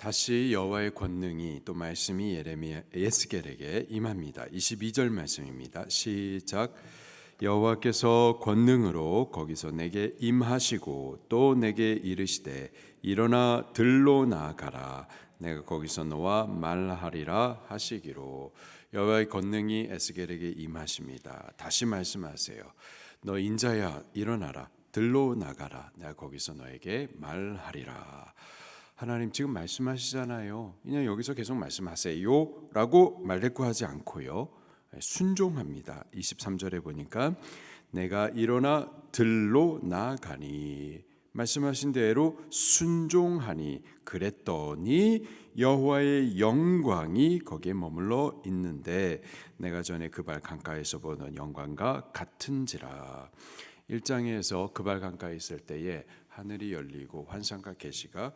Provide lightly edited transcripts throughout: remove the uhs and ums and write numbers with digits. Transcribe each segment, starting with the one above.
다시 여호와의 권능이 또 말씀이 에스겔에게 임합니다. 22절 말씀입니다. 시작. 여호와께서 권능으로 거기서 내게 임하시고 또 내게 이르시되 일어나 들로 나아가라. 내가 거기서 너와 말하리라 하시기로. 여호와의 권능이 에스겔에게 임하십니다. 다시 말씀하세요. 너 인자야 일어나라. 들로 나가라. 내가 거기서 너에게 말하리라. 하나님 지금 말씀하시잖아요. 그냥 여기서 계속 말씀하세요 라고 말대꾸하지 않고요, 순종합니다. 23절에 보니까 내가 일어나 들로 나가니, 말씀하신 대로 순종하니, 그랬더니 여호와의 영광이 거기에 머물러 있는데 내가 전에 그발 강가에서 보던 영광과 같은지라. 1장에서 그발 강가에 있을 때에 하늘이 열리고 환상과 계시가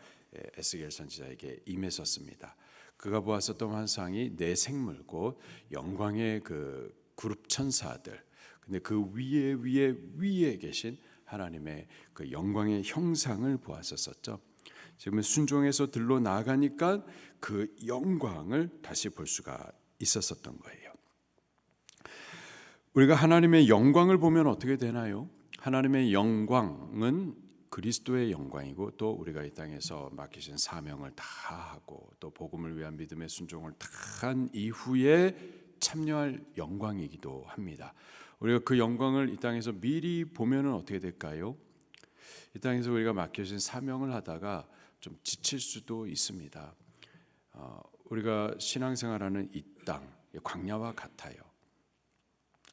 에스겔 선지자에게 임했었습니다. 그가 보았었던 환상이 네 생물 곧 영광의 그 그룹 천사들, 근데 그 위에 계신 하나님의 그 영광의 형상을 보았었죠. 지금은 순종해서 들로 나아가니까 그 영광을 다시 볼 수가 있었었던 거예요. 우리가 하나님의 영광을 보면 어떻게 되나요? 하나님의 영광은 그리스도의 영광이고 또 우리가 이 땅에서 맡기신 사명을 다 하고 또 복음을 위한 믿음의 순종을 다 한 이후에 참여할 영광이기도 합니다. 우리가 그 영광을 이 땅에서 미리 보면은 어떻게 될까요? 이 땅에서 우리가 맡겨진 사명을 하다가 좀 지칠 수도 있습니다. 우리가 신앙생활하는 이 땅, 광야와 같아요.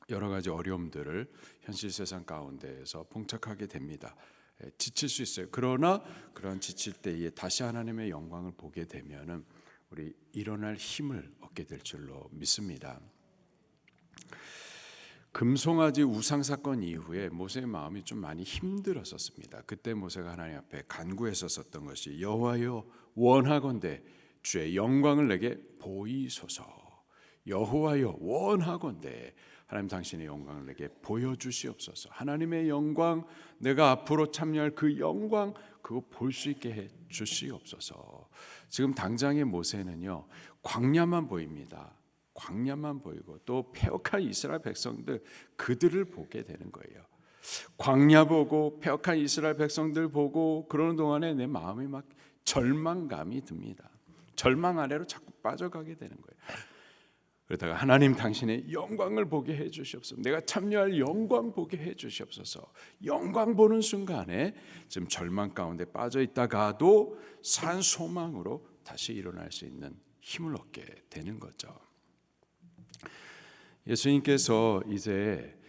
여러 가지 어려움들을 현실 세상 가운데에서 봉착하게 됩니다. 지칠 수 있어요. 그러나 그런 지칠 때에 다시 하나님의 영광을 보게 되면은 우리 일어날 힘을 얻게 될 줄로 믿습니다. 금송아지 우상 사건 이후에 모세의 마음이 좀 많이 힘들었었습니다. 그때 모세가 하나님 앞에 간구했었던 것이 여호와여 원하건대 주의 영광을 내게 보이소서. 여호와여 원하건대 하나님 당신의 영광을 내게 보여주시옵소서. 하나님의 영광, 내가 앞으로 참여할 그 영광, 그거 볼 수 있게 해 주시옵소서. 지금 당장의 모세는요, 광야만 보입니다. 광야만 보이고 또 패역한 이스라엘 백성들, 그들을 보게 되는 거예요. 광야 보고 패역한 이스라엘 백성들 보고 그러는 동안에 내 마음이 막 절망감이 듭니다. 절망 아래로 자꾸 빠져가게 되는 거예요. 그러다가 하나님 당신의 영광을 보게 해 주시옵소서. 내가 참여할 영광 보게 해 주시옵소서. 영광 보는 순간에 지금 절망 가운데 빠져 있다가도 산 소망으로 다시 일어날 수 있는 힘을 얻게 되는 거죠. 예수님께서 이제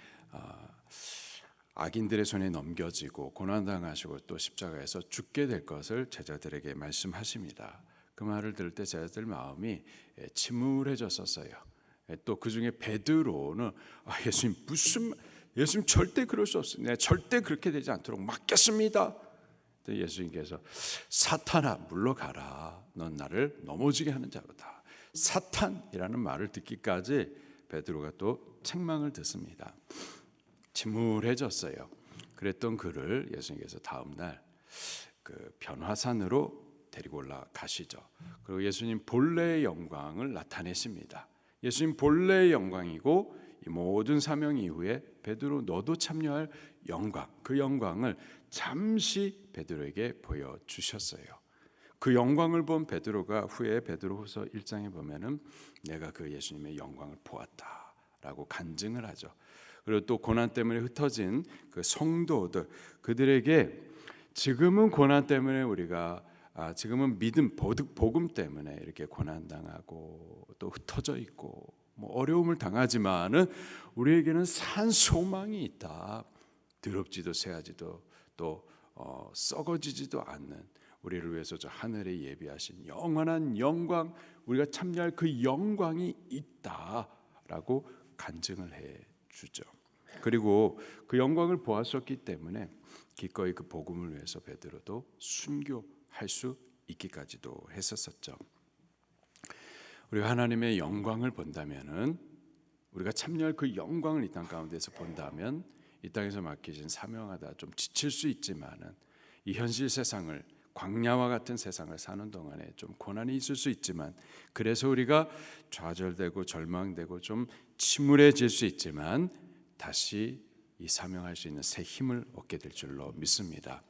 악인들의 손에 넘겨지고 고난당하시고 또 십자가에서 죽게 될 것을 제자들에게 말씀하십니다. 그 말을 들을 때 제자들 마음이 침울해졌었어요. 또 그 중에 베드로는 예수님 절대 그럴 수 없습니다. 절대 그렇게 되지 않도록 맡겼습니다. 예수님께서 사탄아 물러가라. 넌 나를 넘어지게 하는 자로다. 사탄이라는 말을 듣기까지 베드로가 또 책망을 듣습니다. 침울해졌어요. 그랬던 그를 예수님께서 다음 날 그 변화산으로 데리고 올라가시죠. 그리고 예수님 본래의 영광을 나타내십니다. 예수님 본래의 영광이고 이 모든 사명 이후에 베드로 너도 참여할 영광, 그 영광을 잠시 베드로에게 보여주셨어요. 그 영광을 본 베드로가 후에 베드로후서 1장에 보면은 내가 그 예수님의 영광을 보았다라고 간증을 하죠. 그리고 또 고난 때문에 흩어진 그 성도들, 그들에게 지금은 고난 때문에 우리가 지금은 믿음, 복음 때문에 이렇게 고난당하고 또 흩어져 있고 뭐 어려움을 당하지만은 우리에게는 산 소망이 있다. 더럽지도 쇠하지도 또 썩어지지도 않는 우리를 위해서 저 하늘에 예비하신 영원한 영광, 우리가 참여할 그 영광이 있다라고 간증을 해 주죠. 그리고 그 영광을 보았었기 때문에 기꺼이 그 복음을 위해서 베드로도 순교할 수 있기까지도 했었었죠. 우리가 하나님의 영광을 본다면은, 우리가 참여할 그 영광을 이 땅 가운데서 본다면 이 땅에서 맡기신 사명하다 좀 지칠 수 있지만은 이 현실 세상을 광야와 같은 세상을 사는 동안에 좀 고난이 있을 수 있지만, 그래서 우리가 좌절되고 절망되고 좀 침울해질 수 있지만 다시 이 사명할 수 있는 새 힘을 얻게 될 줄로 믿습니다.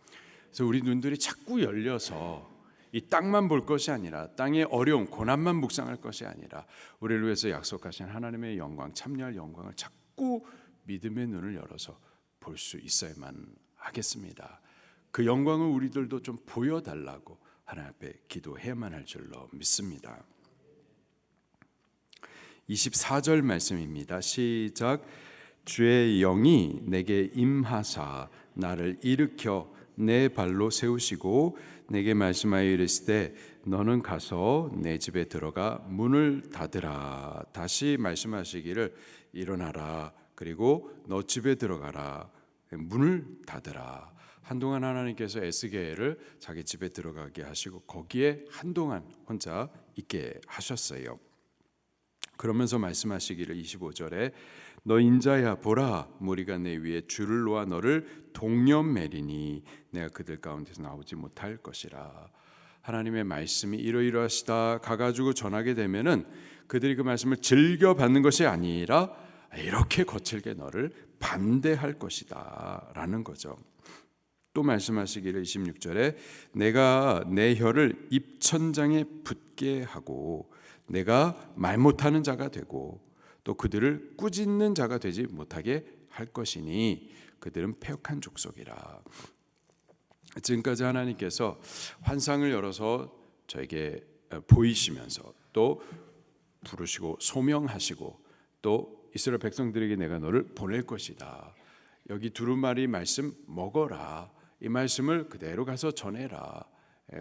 그래서 우리 눈들이 자꾸 열려서 이 땅만 볼 것이 아니라, 땅의 어려움, 고난만 묵상할 것이 아니라, 우리를 위해서 약속하신 하나님의 영광, 참여할 영광을 자꾸 믿음의 눈을 열어서 볼 수 있어야만 하겠습니다. 그 영광을 우리들도 좀 보여달라고 하나님 앞에 기도해야만 할 줄로 믿습니다. 24절 말씀입니다. 시작. 주의 영이 내게 임하사 나를 일으켜 내 발로 세우시고 내게 말씀하여 이르시되 너는 가서 내 집에 들어가 문을 닫으라. 다시 말씀하시기를 일어나라, 그리고 너 집에 들어가라, 문을 닫으라. 한동안 하나님께서 에스겔을 자기 집에 들어가게 하시고 거기에 한동안 혼자 있게 하셨어요. 그러면서 말씀하시기를 25절에 너 인자야 보라, 무리가 내 위에 줄을 놓아 너를 동념매리니 내가 그들 가운데서 나오지 못할 것이라. 하나님의 말씀이 이러이러하시다 가가지고 전하게 되면은 그들이 그 말씀을 즐겨 받는 것이 아니라 이렇게 거칠게 너를 반대할 것이다 라는 거죠. 또 말씀하시기를 26절에 내가 내 혀를 입천장에 붙게 하고 내가 말 못하는 자가 되고 또 그들을 꾸짖는 자가 되지 못하게 할 것이니 그들은 패역한 족속이라. 지금까지 하나님께서 환상을 열어서 저에게 보이시면서 또 부르시고 소명하시고 또 이스라엘 백성들에게 내가 너를 보낼 것이다. 여기 두루마리 말씀 먹어라. 이 말씀을 그대로 가서 전해라.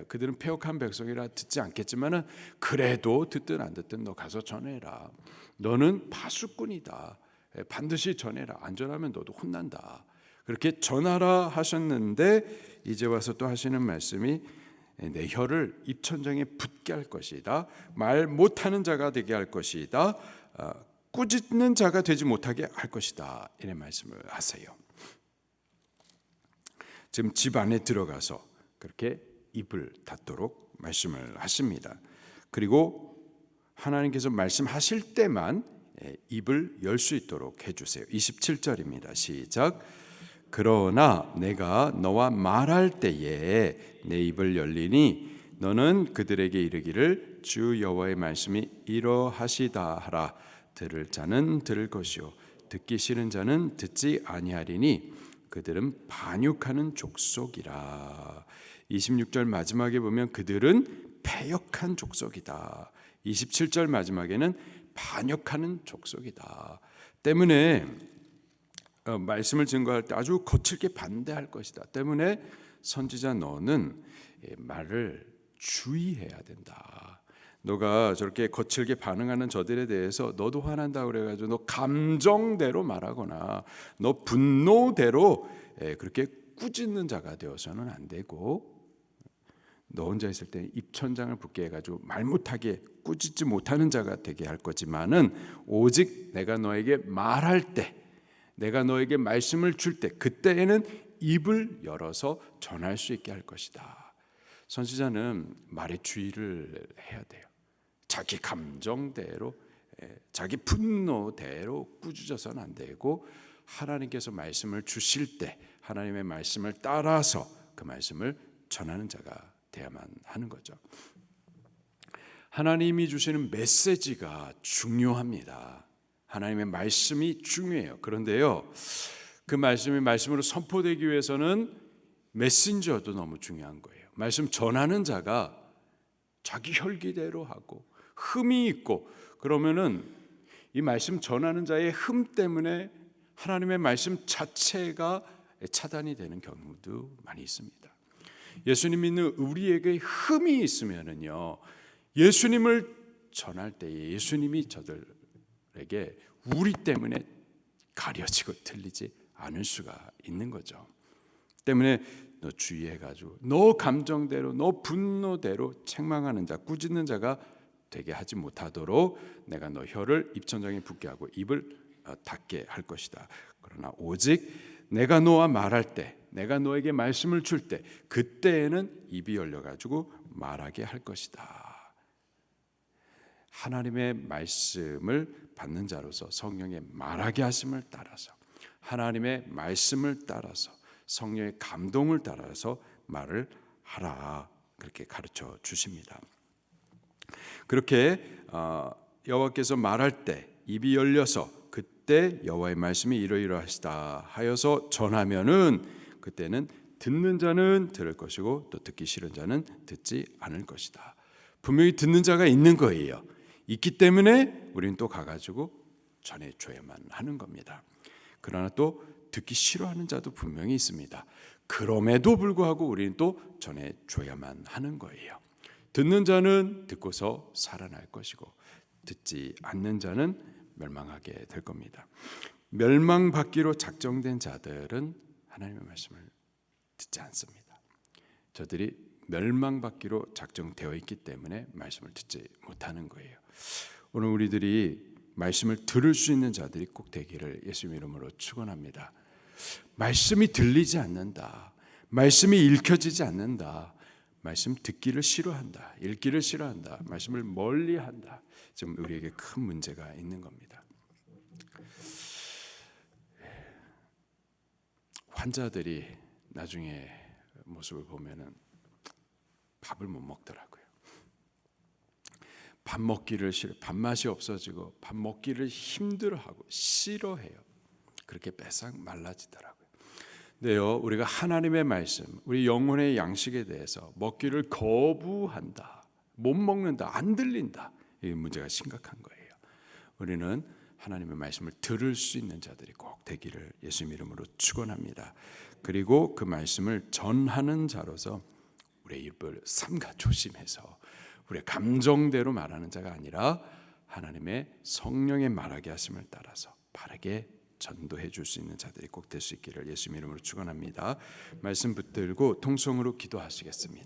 그들은 패역한 백성이라 듣지 않겠지만은 그래도 듣든 안 듣든 너 가서 전해라. 너는 파수꾼이다. 반드시 전해라. 안 전하면 너도 혼난다. 그렇게 전하라 하셨는데 이제 와서 또 하시는 말씀이 내 혀를 입천장에 붙게 할 것이다. 말 못하는 자가 되게 할 것이다. 꾸짖는 자가 되지 못하게 할 것이다. 이런 말씀을 하세요. 지금 집 안에 들어가서 그렇게 입을 닫도록 말씀을 하십니다. 그리고 하나님께서 말씀하실 때만 입을 열 수 있도록 해주세요. 27절입니다. 시작. 그러나 내가 너와 말할 때에 내 입을 열리니 너는 그들에게 이르기를 주 여호와의 말씀이 이러하시다 하라. 들을 자는 들을 것이요 듣기 싫은 자는 듣지 아니하리니 그들은 반역하는 족속이라. 26절 마지막에 보면 그들은 패역한 족속이다. 27절 마지막에는 반역하는 족속이다. 때문에 말씀을 증거할 때 아주 거칠게 반대할 것이다. 때문에 선지자 너는 말을 주의해야 된다. 너가 저렇게 거칠게 반응하는 저들에 대해서 너도 화난다 그래가지고 너 감정대로 말하거나 너 분노대로 그렇게 꾸짖는 자가 되어서는 안 되고, 너 혼자 있을 때 입천장을 붙게 해가지고 말 못하게 꾸짖지 못하는 자가 되게 할 거지만은 오직 내가 너에게 말할 때, 내가 너에게 말씀을 줄 때, 그때에는 입을 열어서 전할 수 있게 할 것이다. 선지자는 말에 주의를 해야 돼요. 자기 감정대로, 자기 분노대로 꾸짖어서는 안 되고, 하나님께서 말씀을 주실 때 하나님의 말씀을 따라서 그 말씀을 전하는 자가 돼야만 하는 거죠. 하나님이 주시는 메시지가 중요합니다. 하나님의 말씀이 중요해요. 그런데요, 그 말씀이 말씀으로 선포되기 위해서는 메신저도 너무 중요한 거예요. 말씀 전하는 자가 자기 혈기대로 하고 흠이 있고 그러면은 이 말씀 전하는 자의 흠 때문에 하나님의 말씀 자체가 차단이 되는 경우도 많이 있습니다. 예수님 믿는 우리에게 흠이 있으면은요, 예수님을 전할 때에 예수님이 저들에게 우리 때문에 가려지고 틀리지 않을 수가 있는 거죠. 때문에 너 주의해가지고 너 감정대로 너 분노대로 책망하는 자, 꾸짖는 자가 되게 하지 못하도록 내가 너 혀를 입천장에 붙게 하고 입을 닫게 할 것이다. 그러나 오직 내가 너와 말할 때, 내가 너에게 말씀을 줄 때, 그때에는 입이 열려가지고 말하게 할 것이다. 하나님의 말씀을 받는 자로서 성령의 말하게 하심을 따라서, 하나님의 말씀을 따라서, 성령의 감동을 따라서 말을 하라, 그렇게 가르쳐 주십니다. 그렇게 여호와께서 말할 때 입이 열려서 그때 여호와의 말씀이 이러이러하시다 하여서 전하면은, 그때는 듣는 자는 들을 것이고 또 듣기 싫은 자는 듣지 않을 것이다. 분명히 듣는 자가 있는 거예요. 있기 때문에 우리는 또 가가지고 전해줘야만 하는 겁니다. 그러나 또 듣기 싫어하는 자도 분명히 있습니다. 그럼에도 불구하고 우리는 또 전해줘야만 하는 거예요. 듣는 자는 듣고서 살아날 것이고 듣지 않는 자는 멸망하게 될 겁니다. 멸망받기로 작정된 자들은 하나님의 말씀을 듣지 않습니다. 저들이 멸망받기로 작정되어 있기 때문에 말씀을 듣지 못하는 거예요. 오늘 우리들이 말씀을 들을 수 있는 자들이 꼭 되기를 예수님 이름으로 축원합니다. 말씀이 들리지 않는다, 말씀이 읽혀지지 않는다, 말씀 듣기를 싫어한다, 읽기를 싫어한다, 말씀을 멀리한다, 지금 우리에게 큰 문제가 있는 겁니다. 환자들이 나중에 모습을 보면은 밥을 못 먹더라고요. 밥 먹기를 싫어, 밥맛이 없어지고 밥 먹기를 힘들어하고 싫어해요. 그렇게 빼싹 말라지더라고요. 근데요, 우리가 하나님의 말씀, 우리 영혼의 양식에 대해서 먹기를 거부한다, 못 먹는다, 안 들린다, 이 문제가 심각한 거예요. 우리는 하나님의 말씀을 들을 수 있는 자들이 꼭 되기를 예수님 이름으로 축원합니다. 그리고 그 말씀을 전하는 자로서 우리의 입을 삼가 조심해서 우리의 감정대로 말하는 자가 아니라 하나님의 성령의 말하게 하심을 따라서 바르게 전도해 줄 수 있는 자들이 꼭 될 수 있기를 예수님 이름으로 축원합니다. 말씀 붙들고 통성으로 기도하시겠습니다.